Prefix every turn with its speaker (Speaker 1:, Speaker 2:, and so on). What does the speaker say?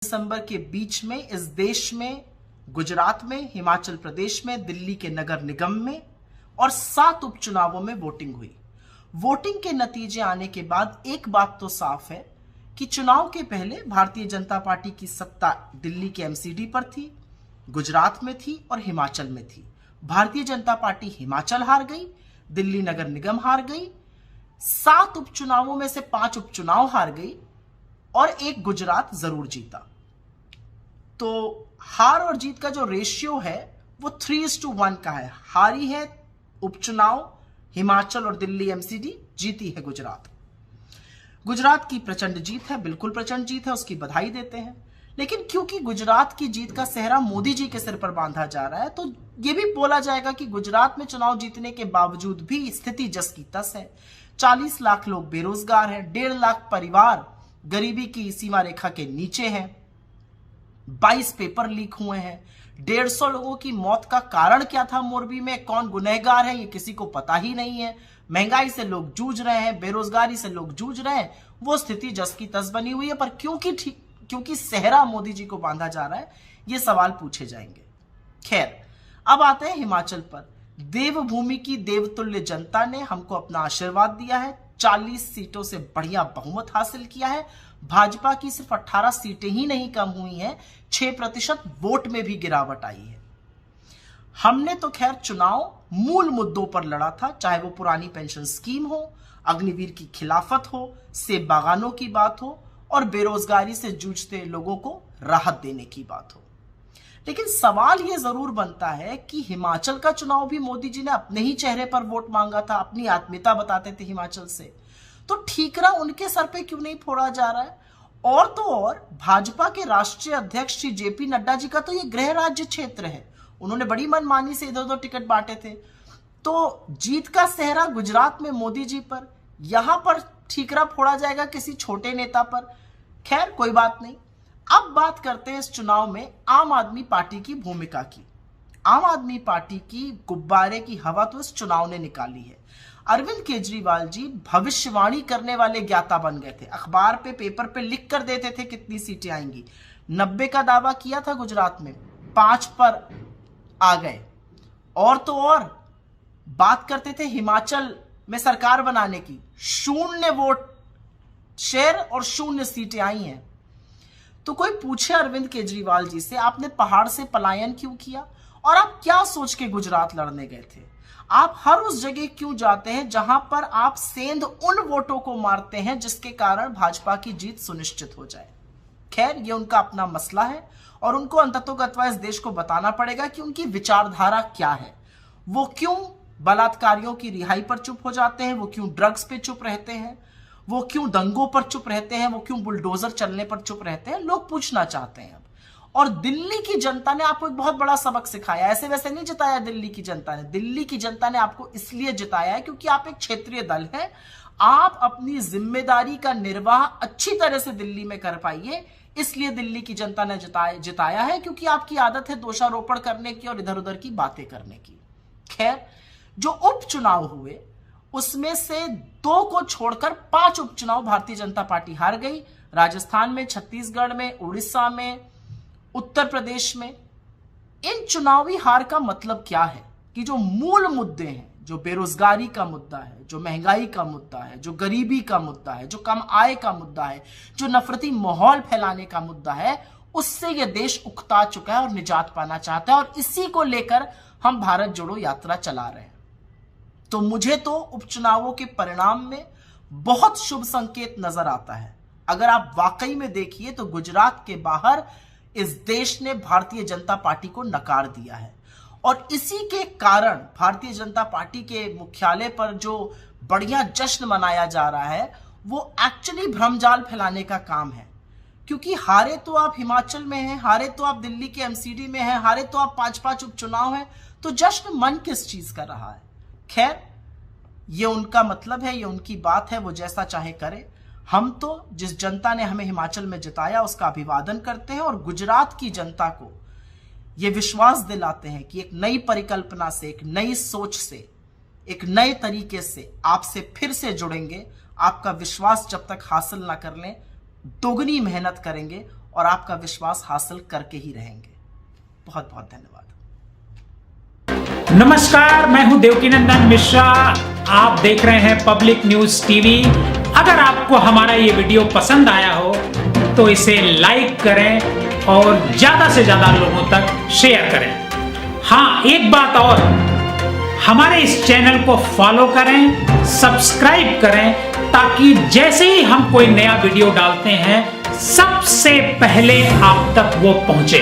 Speaker 1: दिसंबर के बीच में इस देश में, गुजरात में, हिमाचल प्रदेश में, दिल्ली के नगर निगम में और 7 उपचुनावों में वोटिंग हुई। वोटिंग के नतीजे आने के बाद एक बात तो साफ है कि चुनाव के पहले भारतीय जनता पार्टी की सत्ता दिल्ली के एमसीडी पर थी, गुजरात में थी और हिमाचल में थी। भारतीय जनता पार्टी हिमाचल हार गई, दिल्ली नगर निगम हार गई, 7 उपचुनावों में से 5 उपचुनाव हार गई और एक गुजरात जरूर जीता। तो हार और जीत का जो रेशियो है वो 3:1 का है। हारी है उपचुनाव हिमाचल और दिल्ली एमसीडी, जीती है गुजरात। गुजरात की प्रचंड जीत है, बिल्कुल प्रचंड जीत है, उसकी बधाई देते हैं। लेकिन क्योंकि गुजरात की जीत का सेहरा मोदी जी के सिर पर बांधा जा रहा है, तो यह भी बोला जाएगा कि गुजरात में चुनाव जीतने के बावजूद भी स्थिति जस की तस है। 40 लाख लोग बेरोजगार हैं, 1.5 लाख परिवार गरीबी की सीमा रेखा के नीचे हैं, 22 पेपर लीक हुए हैं, 150 लोगों की मौत का कारण क्या था मोरबी में, कौन गुनहगार है, ये किसी को पता ही नहीं है। महंगाई से लोग जूझ रहे हैं, बेरोजगारी से लोग जूझ रहे हैं, वो स्थिति जस की तस बनी हुई है। पर क्योंकि सेहरा मोदी जी को बांधा जा रहा है, ये सवाल पूछे जाएंगे। खैर, अब आते हैं हिमाचल पर। देवभूमि की देवतुल्य जनता ने हमको अपना आशीर्वाद दिया है, 40 सीटों से बढ़िया बहुमत हासिल किया है। भाजपा की सिर्फ 18 सीटें ही नहीं कम हुई हैं, 6% वोट में भी गिरावट आई है। हमने तो खैर चुनाव मूल मुद्दों पर लड़ा था, चाहे वो पुरानी पेंशन स्कीम हो, अग्निवीर की खिलाफत हो, सेब बागानों की बात हो और बेरोजगारी से जूझते लोगों को राहत देने की बात हो। लेकिन सवाल यह जरूर बनता है कि हिमाचल का चुनाव भी मोदी जी ने अपने ही चेहरे पर वोट मांगा था, अपनी आत्मीयता बताते थे हिमाचल से, तो ठीकरा उनके सर पे क्यों नहीं फोड़ा जा रहा है? और तो और भाजपा के राष्ट्रीय अध्यक्ष श्री जेपी नड्डा जी का तो ये गृह राज्य क्षेत्र है, उन्होंने बड़ी मनमानी से इधर उधर टिकट बांटे थे। तो जीत का सेहरा गुजरात में मोदी जी पर, यहां पर ठीकरा फोड़ा जाएगा किसी छोटे नेता पर। खैर, कोई बात नहीं। अब बात करते हैं इस चुनाव में आम आदमी पार्टी की भूमिका की। आम आदमी पार्टी की गुब्बारे की हवा तो इस चुनाव ने निकाली है। अरविंद केजरीवाल जी भविष्यवाणी करने वाले ज्ञाता बन गए थे, अखबार पे, पेपर पे लिख कर देते थे कितनी सीटें आएंगी। 90 का दावा किया था गुजरात में, 5 पर आ गए। और तो और बात करते थे हिमाचल में सरकार बनाने की, 0 वोट शेयर और 0 सीटें आई हैं। तो कोई पूछे अरविंद केजरीवाल जी से, आपने पहाड़ से पलायन क्यों किया और आप क्या सोच के गुजरात लड़ने गए थे? आप हर उस जगह क्यों जाते हैं जहां पर आप सेंध उन वोटों को मारते हैं जिसके कारण भाजपा की जीत सुनिश्चित हो जाए? खैर, ये उनका अपना मसला है और उनको अंततोगत्वा इस देश को बताना पड़ेगा कि उनकी विचारधारा क्या है। वो क्यों बलात्कारियों की रिहाई पर चुप हो जाते हैं, वो क्यों ड्रग्स पे चुप रहते हैं, वो क्यों दंगों पर चुप रहते हैं, वो क्यों बुलडोजर चलने पर चुप रहते हैं, लोग पूछना चाहते हैं। और दिल्ली की जनता ने आपको एक बहुत बड़ा सबक सिखाया। ऐसे वैसे नहीं जिताया दिल्ली की जनता ने, दिल्ली की जनता ने आपको इसलिए जिताया है क्योंकि आप एक क्षेत्रीय दल हैं। आप अपनी जिम्मेदारी का निर्वाह अच्छी तरह से दिल्ली में कर पाइए, इसलिए दिल्ली की जनता ने जिताया है, क्योंकि आपकी आदत है दोषारोपण करने की और इधर उधर की बातें करने की। खैर, जो उपचुनाव हुए उसमें से 2 को छोड़कर 5 उपचुनाव भारतीय जनता पार्टी हार गई। राजस्थान में, छत्तीसगढ़ में, उड़ीसा में, उत्तर प्रदेश में। इन चुनावी हार का मतलब क्या है कि जो मूल मुद्दे हैं, जो बेरोजगारी का मुद्दा है, जो महंगाई का मुद्दा है, जो गरीबी का मुद्दा है, जो कम आय का मुद्दा है, जो नफरती माहौल फैलाने का मुद्दा है, उससे यह देश उकता चुका है और निजात पाना चाहता है। और इसी को लेकर हम भारत जोड़ो यात्रा चला रहे हैं। तो मुझे तो उपचुनावों के परिणाम में बहुत शुभ संकेत नजर आता है। अगर आप वाकई में देखिए तो गुजरात के बाहर इस देश ने भारतीय जनता पार्टी को नकार दिया है और इसी के कारण भारतीय जनता पार्टी के मुख्यालय पर जो बढ़िया जश्न मनाया जा रहा है, वो एक्चुअली भ्रमजाल फैलाने का काम है। क्योंकि हारे तो आप हिमाचल में हैं, हारे तो आप दिल्ली के एमसीडी में हैं, हारे तो आप 5-5 उपचुनाव हैं, तो जश्न मन किस चीज कर रहा है? खैर, ये उनका मतलब है, ये उनकी बात है, वो जैसा चाहे करे। हम तो जिस जनता ने हमें हिमाचल में जिताया उसका अभिवादन करते हैं और गुजरात की जनता को ये विश्वास दिलाते हैं कि एक नई परिकल्पना से, एक नई सोच से, एक नए तरीके से आपसे फिर से जुड़ेंगे। आपका विश्वास जब तक हासिल ना कर लें, दोगुनी मेहनत करेंगे और आपका विश्वास हासिल करके ही रहेंगे। बहुत बहुत धन्यवाद।
Speaker 2: नमस्कार, मैं हूं देवकीनंदन मिश्रा। आप देख रहे हैं पब्लिक न्यूज टीवी। अगर आपको हमारा ये वीडियो पसंद आया हो तो इसे लाइक करें और ज्यादा से ज्यादा लोगों तक शेयर करें। हाँ, एक बात और, हमारे इस चैनल को फॉलो करें, सब्सक्राइब करें, ताकि जैसे ही हम कोई नया वीडियो डालते हैं सबसे पहले आप तक वो पहुंचे।